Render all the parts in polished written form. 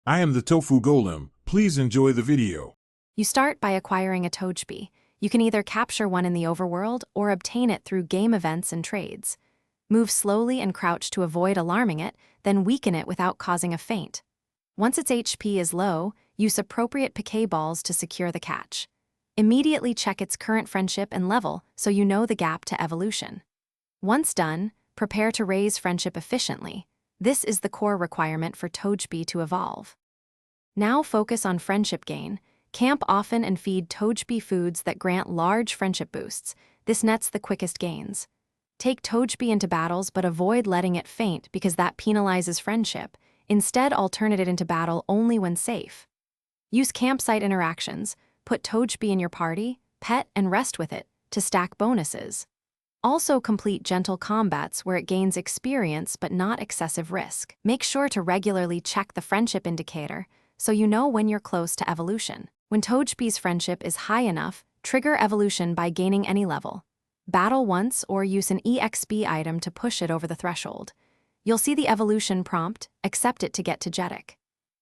I am the Tofu Golem. Please enjoy the video. You start by acquiring a Togepi. You can either capture one in the overworld or obtain it through game events and trades. Move slowly and crouch to avoid alarming it, then weaken it without causing a faint. Once its HP is low, use appropriate Pokeballs to secure the catch. Immediately check its current friendship and level so you know the gap to evolution. Once done, prepare to raise friendship efficiently. This is the core requirement for Togepi to evolve. Now focus on friendship gain. Camp often and feed Togepi foods that grant large friendship boosts. This nets the quickest gains. Take Togepi into battles but avoid letting it faint because that penalizes friendship. Instead, alternate it into battle only when safe. Use campsite interactions. Put Togepi in your party, pet, and rest with it to stack bonuses. Also complete gentle combats where it gains experience but not excessive risk. Make sure to regularly check the friendship indicator so you know when you're close to evolution. When Togepi's friendship is high enough, trigger evolution by gaining any level. Battle once or use an EXP item to push it over the threshold. You'll see the evolution prompt, accept it to get Togetic.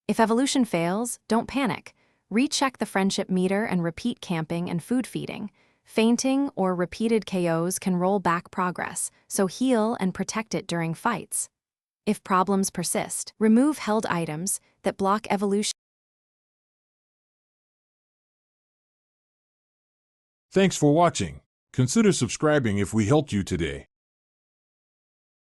If evolution fails, don't panic. Recheck the friendship meter and repeat camping and food feeding. Fainting or repeated KOs can roll back progress, so heal and protect it during fights. If problems persist, remove held items that block evolution. Thanks for watching. Consider subscribing if we helped you today.